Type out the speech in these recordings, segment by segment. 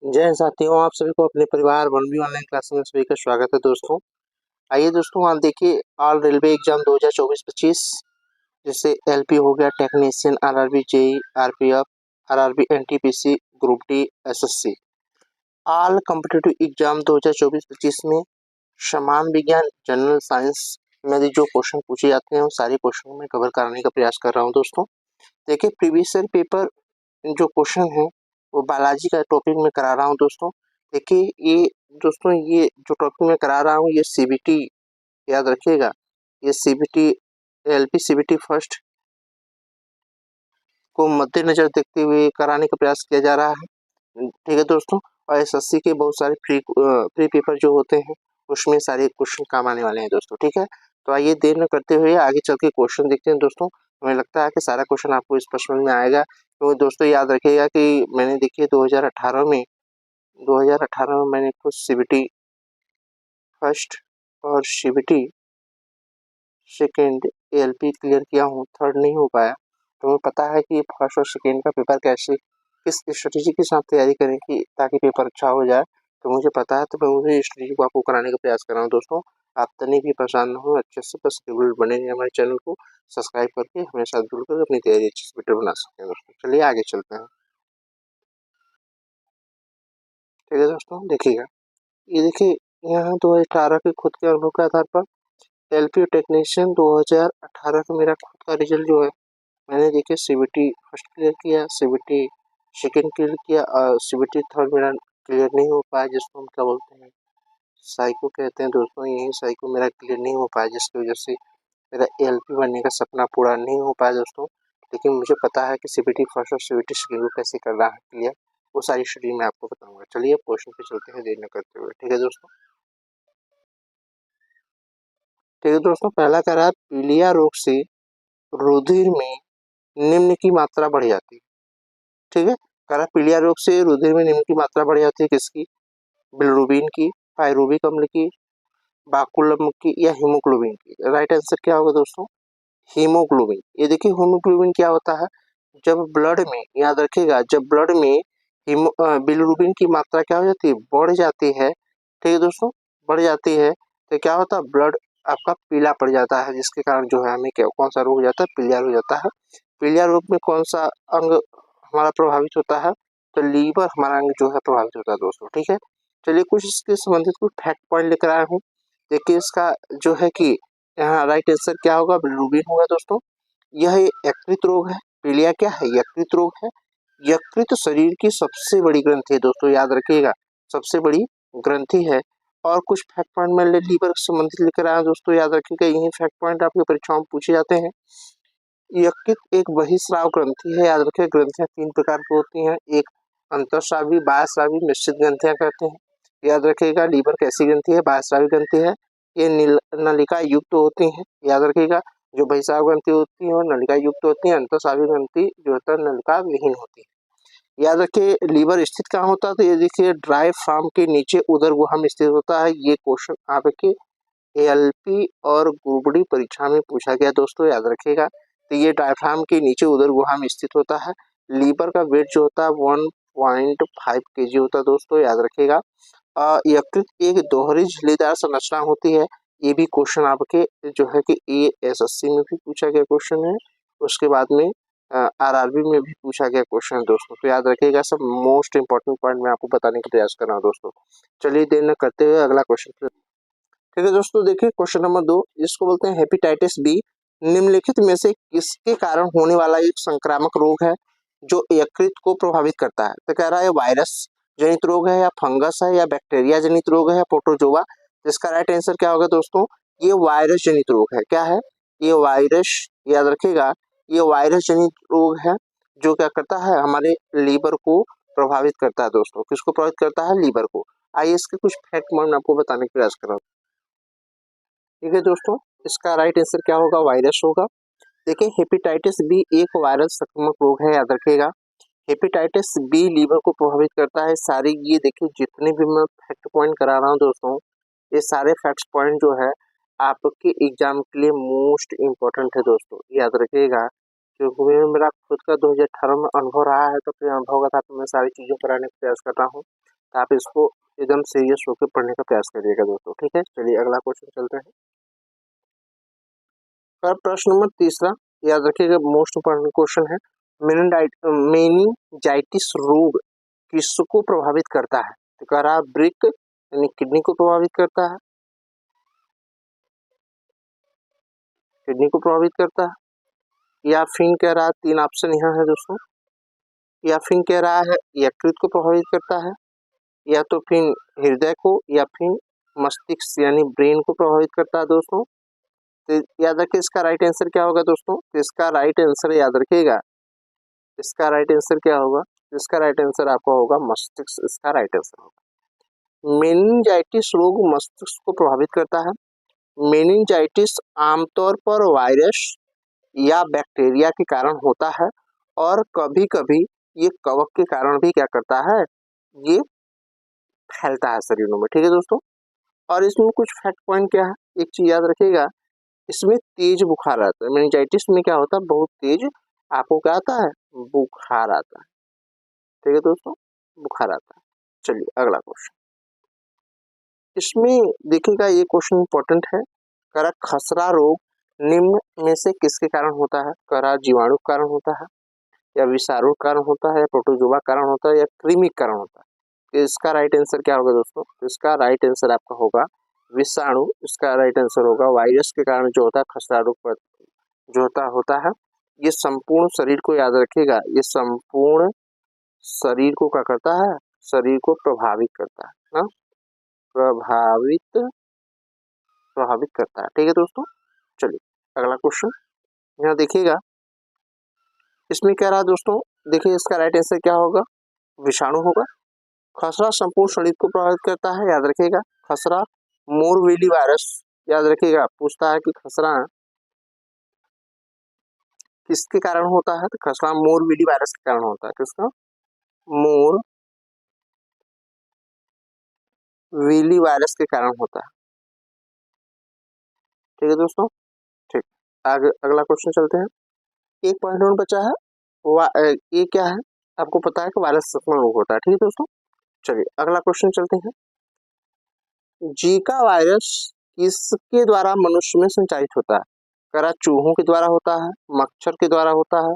जय साथियों, आप सभी को अपने परिवार वन ऑनलाइन क्लास में सभी का स्वागत है दोस्तों। आइए दोस्तों, आप देखिए ऑल रेलवे एग्जाम 2024-25 जैसे एलपी हो गया, technician, RRB JE, RPF, RRB NTPC, group D, SSC, all competitive exam 2024-25 में समान विज्ञान, जनरल साइंस में जो क्वेश्चन पूछे जाते हैं वो सारे क्वेश्चन में कवर कराने का प्रयास कर रहा हूँ दोस्तों। देखिए प्रीवियस ईयर पेपर जो क्वेश्चन है वो बायोलॉजी का टॉपिक में करा रहा हूँ दोस्तों। देखिए ये जो टॉपिक मैं करा रहा हूँ ये सीबीटी, याद रखिएगा, ये सीबीटी एलपी सीबीटी फर्स्ट को मद्देनजर देखते हुए कराने का प्रयास किया जा रहा है। ठीक है दोस्तों, और एसएससी के बहुत सारे फ्री पेपर जो होते हैं उसमें सारे क्वेश्चन काम आने वाले हैं दोस्तों। ठीक है, तो आइए देर न करते हुए आगे चल के क्वेश्चन देखते हैं दोस्तों। हमें लगता है कि सारा क्वेश्चन आपको स्पष्ट समझ में आएगा, क्योंकि दोस्तों याद रखिएगा कि मैंने देखिए 2018 में मैंने खुद सीबीटी फर्स्ट और सीबीटी सेकेंड एलपी क्लियर किया हूँ, थर्ड नहीं हो पाया। तो मुझे पता है कि फर्स्ट और सेकेंड का पेपर कैसे किस स्ट्रेटेजी के साथ तैयारी करें कि ताकि पेपर अच्छा हो जाए, तो मुझे पता है, तो मैं उसी स्ट्रेटेजी को आपको कराने का प्रयास कर रहा हूँ दोस्तों। आप तनी भी परेशान न हो, अच्छे से बस रेगुलर बने रहिए, हमारे चैनल को सब्सक्राइब करके हमारे साथ जुड़कर अपनी तैयारी अच्छे से बेटर बना सकते हैं दोस्तों। चलिए आगे चलते हैं। ठीक है दोस्तों, देखिएगा, ये देखिए यहाँ 2018 के खुद के अनुभव के आधार पर एलपी टेक्नीशियन 2018 का मेरा खुद का रिजल्ट जो है, मैंने देखिए सीबीटी फर्स्ट क्लियर किया, सीबीटी सेकंड क्लियर किया और सीबीटी थर्ड मेरा क्लियर नहीं हो पाया, जिसको हम क्या बोलते हैं, साइको कहते हैं दोस्तों। यही साइको मेरा क्लियर नहीं हो पाया, जिसकी वजह से मेरा एलपी बनने का सपना पूरा नहीं हो पाया दोस्तों। लेकिन मुझे पता है कि सीबीटी फर्स्ट और सीबीटी सेकंड को कैसे करना है क्लियर, वो सारी स्टडी मैं आपको बताऊंगा। चलिए क्वेश्चन पे चलते हैं देर न करते हुए। ठीक है दोस्तों, ठीक है दोस्तों, पहला कह रहा है पीलिया रोग से रुधिर में निम्न की मात्रा बढ़ जाती है। ठीक है, कह रहा पीलिया रोग से रुधिर में निम्न की मात्रा बढ़ जाती है, किसकी, बिलिरुबिन की, पायरुविक अम्ल की, बाकुलम की या हीमोग्लोबिन की। राइट आंसर क्या होगा दोस्तों, हीमोग्लोबिन। ये देखिए हीमोग्लोबिन क्या होता है, जब ब्लड में, याद रखिएगा, जब ब्लड में बिलिरुबिन की मात्रा क्या हो जाती है, बढ़ जाती है। ठीक है दोस्तों, बढ़ जाती है तो क्या होता है, ब्लड आपका पीला पड़ जाता है, जिसके कारण जो है हमें क्या कौन सा रोग हो जाता है, पीलिया हो जाता है। पीलिया रोग में कौन सा अंग हमारा प्रभावित होता है, तो लीवर हमारा अंग जो है प्रभावित होता है दोस्तों। ठीक है, चलिए कुछ इसके संबंधित कुछ फैक्ट पॉइंट लेकर आया हूँ। देखिए इसका जो है कि यहाँ राइट आंसर क्या होगा, बिलिरुबिन होगा दोस्तों। यह यकृत रोग है। पीलिया क्या है, यकृत रोग है। यकृत शरीर की सबसे बड़ी ग्रंथि है दोस्तों, याद रखिएगा, सबसे बड़ी ग्रंथि है। और कुछ फैक्ट पॉइंट मैं लीवर से संबंधित लेकर आया दोस्तों, याद रखिएगा, यही फैक्ट पॉइंट आपकी परीक्षाओं में पूछे जाते हैं। यकृत एक बहिस्राव ग्रंथि है, याद रखिए, ग्रंथियां तीन प्रकार की होती हैं, एक अंतःस्रावी, बाह्यस्रावी, मिश्रित ग्रंथियां कहते हैं। याद रखिएगा, लीवर कैसी ग्रंथि है, बाह्यस्रावी ग्रंथि है। ये नलिका युक्त होती हैं, याद रखिएगा, जो बहिस्राव ग्रंथि होती है और नलिका युक्त होती है। अंतःस्रावी ग्रंथि जो होता है नलिका विहीन होती है। याद रखिए लीवर स्थित कहाँ होता है, तो ये देखिए डायफ्राम के नीचे उदर गुहा में स्थित होता है। ये क्वेश्चन आपके एएलपी और ग्रुप डी परीक्षा में पूछा गया दोस्तों, याद रखिएगा। तो ये डायफ्राम के नीचे उदर गुहा में स्थित होता है। लीवर का वेट जो होता है 1.5 केजी होता है दोस्तों, याद रखिएगा। यकृत एक दोहरी झिल्लीदार संरचना होती है। ये भी क्वेश्चन आपके जो है कि ये एसएससी में भी पूछा गया क्वेश्चन है, उसके बाद में आरआरबी में भी पूछा गया क्वेश्चन है दोस्तों। तो याद रखिएगा, सब मोस्ट इंपॉर्टेंट पॉइंट मैं आपको बताने का प्रयास कर रहा हूँ दोस्तों। चलिए देर न करते हुए अगला क्वेश्चन। ठीक है दोस्तों, देखिए क्वेश्चन नंबर 2, इसको बोलते हैं हेपेटाइटिस बी निम्नलिखित में से किसके कारण होने वाला एक संक्रामक रोग है जो यकृत को प्रभावित करता है। तो कह रहा है वायरस जनित रोग है या फंगस है या बैक्टीरिया जनित रोग है या प्रोटोजोआ। इसका राइट आंसर क्या होगा दोस्तों, ये वायरस जनित रोग है। क्या है, ये वायरस, याद रखिएगा, ये वायरस जनित रोग है जो क्या करता है, हमारे लीवर को प्रभावित करता है दोस्तों। किसको प्रभावित करता है, लीवर को। आइए इसके कुछ फैक्ट मैं आपको बताने का प्रयास कर रहा हूँ। ठीक है दोस्तों, इसका राइट आंसर क्या होगा, वायरस होगा। देखिए हेपेटाइटिस बी एक वायरल संक्रामक रोग है, याद रखिएगा। हेपेटाइटिस बी लीवर को प्रभावित करता है। सारी ये देखिए जितने भी मैं फैक्ट पॉइंट करा रहा हूँ दोस्तों, ये सारे फैक्ट पॉइंट जो है आपके एग्जाम के लिए मोस्ट इम्पोर्टेंट है दोस्तों, याद रखिएगा। क्योंकि मेरा खुद का 2018 में अनुभव रहा है, तो अपने अनुभव का साथ मैं सारी चीज़ों कराने का प्रयास कर रहा हूँ। तो आप इसको एकदम सीरियस होकर पढ़ने का प्रयास करिएगा दोस्तों। ठीक है, चलिए अगला क्वेश्चन चलते हैं। और प्रश्न नंबर तीसरा, याद रखिएगा, मोस्ट इम्पोर्टेंट क्वेश्चन है। मेनिंजाइटिस रोग किसको प्रभावित करता है? तो कह रहा ब्रिक यानी किडनी को प्रभावित करता है, किडनी को प्रभावित करता है, या फिर कह रहा, तीन ऑप्शन यहाँ है दोस्तों, या फिर कह रहा है यकृत को प्रभावित करता है, या तो फिर हृदय को, या फिर मस्तिष्क यानी ब्रेन को प्रभावित करता है दोस्तों। तो याद रखिए इसका राइट आंसर क्या होगा दोस्तों? तो इसका राइट आंसर याद रखिएगा, इसका राइट आंसर क्या होगा? इसका राइट आंसर आपका होगा मस्तिष्क, इसका राइट आंसर होगा। मेनिंजाइटिस रोग मस्तिष्क को प्रभावित करता है। मेनिंजाइटिस आमतौर पर वायरस या बैक्टीरिया के कारण होता है, और कभी कभी ये कवक के कारण भी क्या करता है, ये फैलता है शरीरों में। ठीक है दोस्तों, और इसमें कुछ फैक्ट पॉइंट क्या है, एक चीज याद रखिएगा, इसमें तेज बुखार आता है। मेनिंजाइटिस में क्या होता है, बहुत तेज आपको क्या आता है, बुखार आता है। ठीक है दोस्तों, बुखार आता है। चलिए अगला क्वेश्चन, इसमें देखिएगा ये क्वेश्चन इंपॉर्टेंट है। करा खसरा रोग निम्न में से किसके कारण होता है? करा जीवाणु के कारण होता है, या विषाणु के कारण होता है, या प्रोटोजोआ के कारण होता है, या कृमि के कारण होता है? तो इसका राइट आंसर क्या होगा दोस्तों? तो इसका राइट आंसर आपका होगा विषाणु। इसका राइट आंसर होगा वायरस के कारण जो होता है खसरा रोग जो होता है। ये संपूर्ण शरीर को याद रखिएगा, ये संपूर्ण शरीर को क्या करता है, शरीर को प्रभावित करता है ना, प्रभावित करता है। ठीक है दोस्तों, चलिए अगला क्वेश्चन यहाँ देखिएगा, इसमें क्या रहा दोस्तों, देखिए इसका राइट आंसर क्या होगा, विषाणु होगा। खसरा संपूर्ण शरीर को प्रभावित करता है, याद रखिएगा। खसरा मोरविली वायरस, याद रखिएगा, पूछता है कि खसरा किसके कारण होता है? तो खसरा मोरविली वायरस के कारण होता है। किसका? मोरविली वायरस के कारण होता है। ठीक है दोस्तों, ठीक। आगे अगला क्वेश्चन चलते हैं। एक पॉइंट और बचा है, ये क्या है, आपको पता है कि वायरस संक्रमण रोग होता है। ठीक है दोस्तों, चलिए अगला क्वेश्चन चलते हैं। जीका वायरस किसके द्वारा मनुष्य में संचारित होता है? करा चूहों के द्वारा होता है, मच्छर के द्वारा होता है,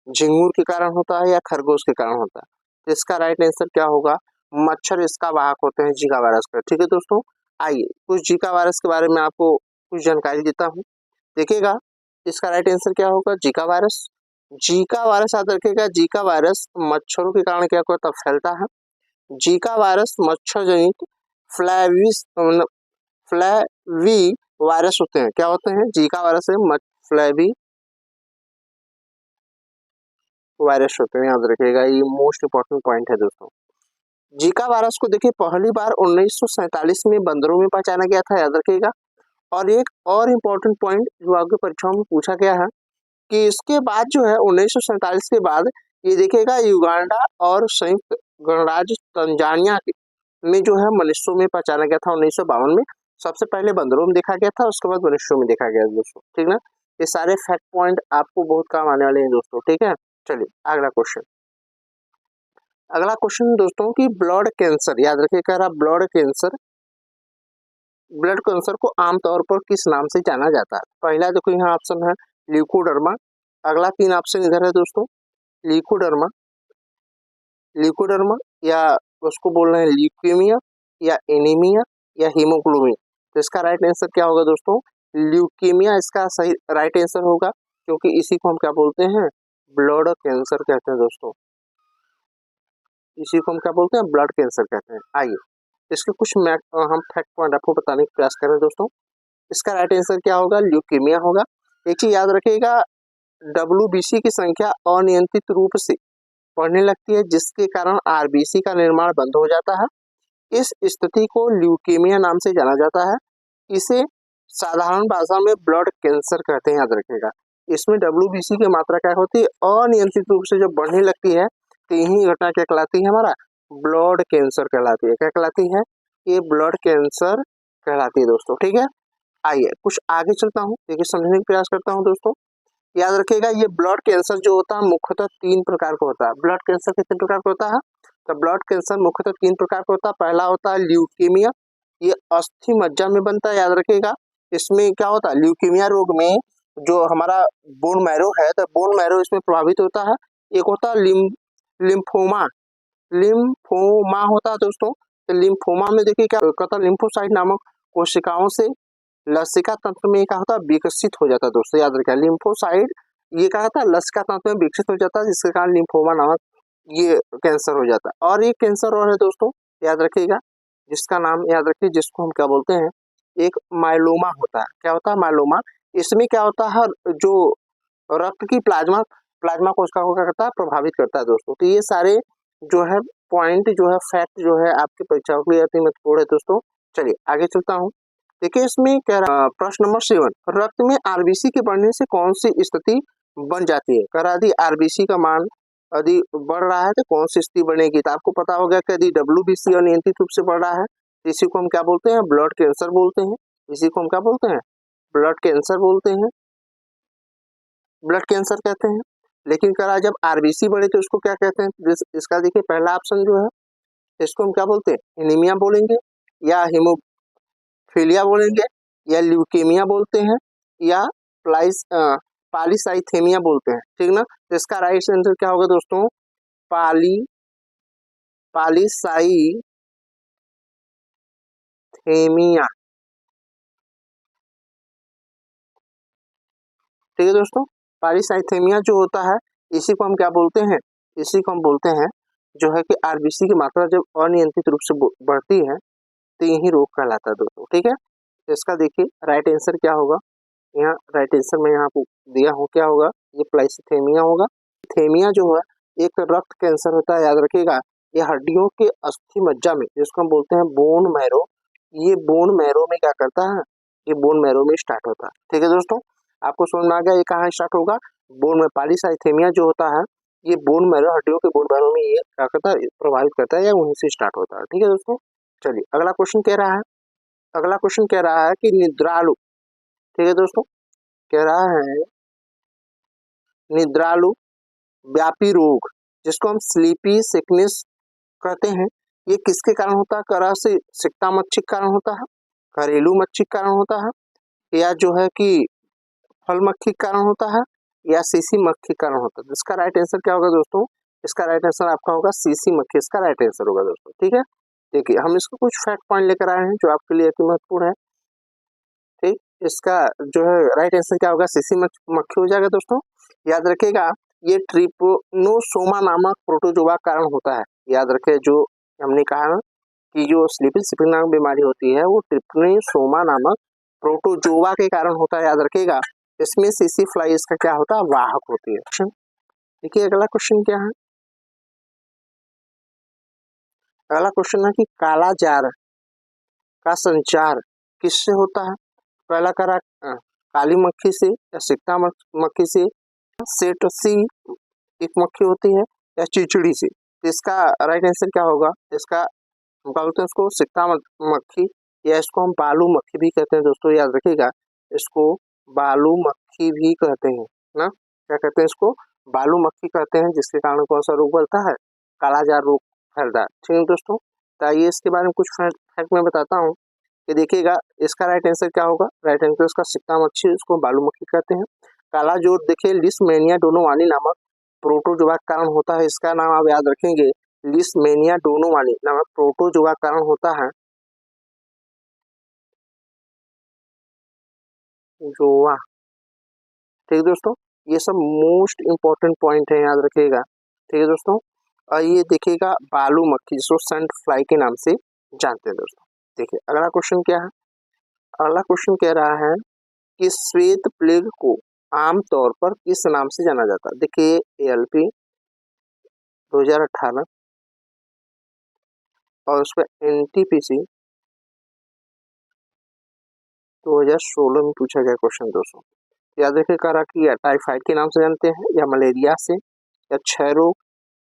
झिंगुर के कारण होता है, या खरगोश के कारण होता है? तो इसका राइट आंसर क्या होगा, मच्छर इसका वाहक होते हैं जीका वायरस का। ठीक है दोस्तों, आइए कुछ जीका वायरस के बारे में आपको कुछ जानकारी देता हूँ। देखिएगा इसका राइट आंसर क्या होगा, जीका वायरस। जीका वायरस याद रखिएगा, जीका वायरस मच्छरों के कारण क्या होता है, फैलता है। जीका वायरस मच्छर जनित फ्लैविस फ्लैवी वायरस होते हैं। क्या होते हैं? जीका वायरस है फ्लैवी वायरस होते हैं, याद रखिएगा, ये मोस्ट इंपॉर्टेंट पॉइंट है दोस्तों। जीका वायरस को देखिए पहली बार 1947 में बंदरों में पहचाना गया था, याद रखिएगा। और एक और इम्पोर्टेंट पॉइंट जो आपके परीक्षाओं में पूछा गया है कि इसके बाद जो है 1947 के बाद ये देखिएगा युगांडा और संयुक्त गणराज्य तंजानिया में जो है मनुष्यों में पहचाना गया था 1952 में। सबसे पहले बंदरों में देखा गया था, उसके बाद मनुष्यों में देखा गया दोस्तों। ठीक ना, ये सारे फैक्ट पॉइंट आपको बहुत काम आने वाले हैं दोस्तों। ठीक है, चलिए अगला क्वेश्चन। अगला क्वेश्चन दोस्तों की ब्लड कैंसर, याद रखिए, कह रहा ब्लड कैंसर को आमतौर पर किस नाम से जाना जाता है? पहला देखो यहाँ ऑप्शन है ल्यूकोडर्मा, अगला तीन ऑप्शन इधर है दोस्तों, ल्यूकोडर्मा ल्यूकोडर्मा या उसको बोल रहे हैं ल्यूकेमिया, या एनीमिया, या हीमोग्लोबिन। तो इसका राइट आंसर क्या होगा दोस्तों, ल्यूकेमिया इसका सही राइट आंसर होगा, क्योंकि इसी को हम क्या बोलते हैं, ब्लड कैंसर कहते हैं दोस्तों। इसी को हम क्या बोलते हैं, ब्लड कैंसर कहते हैं। आइए इसके कुछ हम फैक्ट पॉइंट आपको बताने का प्रयास करें दोस्तों। इसका राइट आंसर क्या होगा, ल्यूकेमिया होगा। एक चीज याद रखिएगा, WBC की संख्या अनियंत्रित रूप से बढ़ने लगती है, जिसके कारण RBC का निर्माण बंद हो जाता है। इस स्थिति को ल्यूकेमिया नाम से जाना जाता है। इसे साधारण भाषा में ब्लड कैंसर कहते हैं, याद रखिएगा। इसमें WBC की मात्रा क्या होती है, अनियंत्रित रूप से जब बढ़ने लगती है, तो यही घटना क्या कहलाती है, हमारा ब्लड कैंसर कहलाती है। क्या कहलाती है, ये ब्लड कैंसर कहलाती है दोस्तों। ठीक है, आइए कुछ आगे चलता हूँ, देखिए समझने का प्रयास करता हूँ दोस्तों। याद रखिएगा, ये ब्लड कैंसर जो होता है मुख्यतः तीन प्रकार का होता है। ब्लड कैंसर कितने प्रकार का होता है, तो ब्लड कैंसर मुख्यतः 3 प्रकार का होता है। पहला होता है ल्यूकेमिया, ये अस्थि मज्जा में बनता है, याद रखिएगा। इसमें क्या होता है, ल्यूकेमिया रोग में जो हमारा बोन मैरो है, तो बोन मैरो इसमें प्रभावित होता है। एक होता है लिम्फोमा, लिम्फोमा होता है दोस्तों। तो लिम्फोमा में देखिए क्या होता है, लिम्फोसाइट नामक कोशिकाओं से लसिका तंत्र में क्या होता है, विकसित हो जाता है दोस्तों, याद रखिए। लिम्फोसाइट ये क्या होता है, लसिका तंत्र में विकसित हो जाता है, जिसके कारण लिम्फोमा नामक ये कैंसर हो जाता है। और ये कैंसर और है दोस्तों, याद रखिएगा, जिसका नाम याद रखिए, जिसको हम क्या बोलते हैं, एक माइलोमा होता है। क्या होता है, माइलोमा। इसमें क्या होता है, जो रक्त की प्लाज्मा प्लाज्मा कोशिका को क्या करता है, प्रभावित करता है दोस्तों। तो ये सारे जो है पॉइंट जो है, फैक्ट जो है आपके परीक्षाओं के लिए अति महत्वपूर्ण है दोस्तों। चलिए आगे चलता हूँ। देखिए इसमें कह रहा प्रश्न नंबर 7, रक्त में आरबीसी के बढ़ने से कौन सी स्थिति बन जाती है। कह रहा यदि आरबीसी का मान यदि बढ़ रहा है तो कौन सी स्थिति बनेगी। तो आपको पता होगा कि यदि डब्ल्यूबीसी अनियंत्रित रूप से बढ़ रहा है तो इसी को हम क्या बोलते हैं, ब्लड कैंसर बोलते हैं। इसी को हम क्या बोलते हैं, ब्लड कैंसर बोलते हैं, ब्लड कैंसर कहते हैं। लेकिन कह रहा जब आरबीसी बढ़े तो उसको क्या कहते हैं। इसका देखिए पहला ऑप्शन जो है, इसको हम क्या बोलते हैं, एनीमिया बोलेंगे, या हीमोफीलिया बोलेंगे, या ल्यूकेमिया बोलते हैं, या पॉलीसाइथेमिया बोलते हैं, ठीक ना। तो इसका राइट आंसर क्या होगा दोस्तों, पॉलीसाइथेमिया। ठीक है दोस्तों, पॉलीसाइथेमिया जो होता है, इसी को हम क्या बोलते हैं, इसी को हम बोलते हैं जो है कि आरबीसी की मात्रा जब अनियंत्रित रूप से बढ़ती है तो यही रोग कहलाता है दोस्तों। ठीक है, तो इसका देखिए राइट आंसर क्या होगा, यहाँ राइट आंसर में यहाँ दिया हूँ, क्या होगा, ये प्लाइसीथेमिया होगा। थेमिया जो है एक रक्त कैंसर होता है, याद रखिएगा। ये हड्डियों के अस्थि मज्जा में, जिसको हम बोलते हैं बोन मैरो, ये बोन मैरो में क्या करता है, ये बोन मैरो में स्टार्ट होता है। ठीक है दोस्तों, आपको समझ में आ गया ये कहाँ स्टार्ट होगा, बोन में। पॉलीसाइथेमिया जो होता है ये बोन मैरो, हड्डियों के बोन मैरो में ये क्या करता है, प्रभावित करता है, या वहीं से स्टार्ट होता है। ठीक है दोस्तों, चलिए अगला क्वेश्चन कह रहा है, अगला क्वेश्चन कह रहा है कि निद्रालु, ठीक है दोस्तों, कह रहा है निद्रालु व्यापी रोग, जिसको हम स्लीपी सिकनेस कहते हैं, ये किसके कारण होता है। करा से सिकता मच्छी के कारण होता है, घरेलू मच्छी के कारण होता है, या जो है कि फल मक्खी के कारण होता है, या सीसी मक्खी के कारण होता है। इसका राइट आंसर क्या होगा दोस्तों, इसका राइट आंसर आपका होगा सीसी मक्खी, इसका राइट आंसर होगा दोस्तों। ठीक है, देखिए हम इसको कुछ फैक्ट पॉइंट लेकर आए हैं जो आपके लिए अति महत्वपूर्ण है। ठीक, इसका जो है राइट आंसर क्या होगा, सीसी मक्खी हो जाएगा दोस्तों। याद रखिएगा, ये ट्रिपोनोसोमा नामक प्रोटोजोआ कारण होता है। याद रखे, जो हमने कहा ना कि जो स्लीपिंग सिपिंग नामक बीमारी होती है वो ट्रिपोनोसोमा नामक प्रोटोजोआ के कारण होता है, याद रखिएगा। इसमें सीसी फ्लाई इसका क्या होता है, वाहक होती है। देखिए अगला क्वेश्चन क्या है, अगला क्वेश्चन है कि काला जार का संचार किससे होता है। पहला करा काली मक्खी से, या सिकता मक्खी से, सेटसी एक मक्खी होती है, या चिचड़ी से। तो इसका राइट आंसर क्या होगा, इसका हम क्या बोलते हैं, इसको सिकता मक्खी, या इसको हम बालू मक्खी भी कहते हैं दोस्तों, याद रखिएगा। इसको बालू मक्खी भी कहते हैं ना, क्या कहते हैं, इसको बालू मक्खी कहते हैं, जिसके कारण कौन सा रोग बढ़ता है, कालाजार रोग फैलता है। ठीक है दोस्तों, तो आइए इसके बारे में कुछ फैक्ट मैं बताता हूँ कि देखिएगा इसका राइट आंसर क्या होगा। राइट आंसर इसका सिकता मच्छी, इसको बालू मक्खी कहते हैं। काला जोर देखिए लिस्मेनिया डोनोवानी नामक प्रोटोजोआ के कारण होता है, इसका नाम आप याद रखेंगे, लिस्मेनिया डोनोवानी नामक प्रोटोजोआ के कारण होता है, जोआ। ठीक है दोस्तों, ये सब मोस्ट इंपॉर्टेंट पॉइंट है, याद रखिएगा। ठीक है दोस्तों, और ये देखिएगा बालू मक्खी, जिसको सैंड फ्लाई के नाम से जानते हैं दोस्तों। देखिए अगला क्वेश्चन क्या है, अगला क्वेश्चन कह रहा है कि श्वेत प्लेग को आमतौर पर किस नाम से जाना जाता है। देखिए ALP 2018 और उस पर NTPC 2016 में पूछा गया क्वेश्चन दोस्तों। याद रखिए, करा कि या टाइफाइड के नाम से जानते हैं, या मलेरिया से, या क्षय रोग,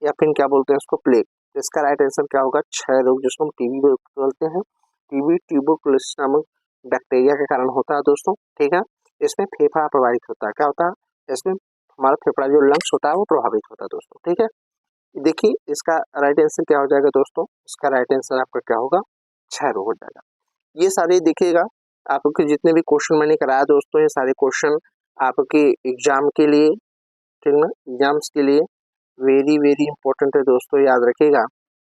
या फिर क्या बोलते हैं उसको, प्लेग। तो इसका राइट आंसर क्या होगा, क्षय रोग, जिसको हम टीबी बोलते हैं। टीबी ट्यूबरकुलोसिस नामक बैक्टीरिया के कारण होता है दोस्तों। ठीक है, इसमें फेफड़ा प्रभावित होता है, क्या होता है, इसमें हमारा फेफड़ा जो लंग्स होता है वो प्रभावित होता है दोस्तों। ठीक है, देखिए इसका राइट आंसर क्या हो जाएगा दोस्तों, इसका राइट आंसर आपका क्या होगा, 6 रो हो जाएगा। ये सारे देखिएगा आपके जितने भी क्वेश्चन मैंने कराया दोस्तों, ये सारे क्वेश्चन आपके एग्जाम के लिए, ठीक ना, एग्जाम्स के लिए वेरी वेरी इंपॉर्टेंट है दोस्तों, याद रखिएगा।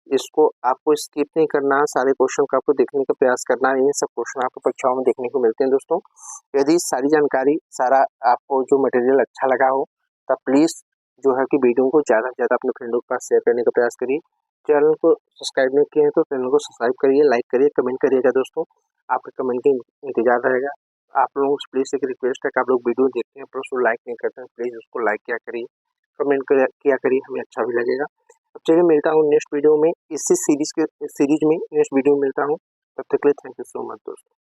इसको आपको स्किप नहीं करना है, सारे क्वेश्चन को आपको देखने का प्रयास करना है। ये सब क्वेश्चन आपको परीक्षाओं में देखने को मिलते हैं दोस्तों। यदि सारी जानकारी, सारा आपको जो मटेरियल अच्छा लगा हो, तब प्लीज़ जो है कि वीडियो को ज़्यादा से ज़्यादा अपने फ्रेंडों के पास शेयर करने का प्रयास करिए। चैनल को सब्सक्राइब नहीं किए हैं तो चैनल को सब्सक्राइब करिए, लाइक करिए, कमेंट करिएगा दोस्तों। आपके कमेंट की इंतजार रहेगा। आप लोगों से प्लीज़ एक रिक्वेस्ट है कि आप लोग वीडियो देखते हैं पर उसको लाइक नहीं करते हैं, प्लीज़ उसको लाइक किया करिए, कमेंट किया करिए, हमें अच्छा भी लगेगा। अब चलिए मिलता हूँ नेक्स्ट वीडियो में, इसी सीरीज में नेक्स्ट वीडियो में मिलता हूँ। तब तक के लिए थैंक यू सो मच दोस्तों।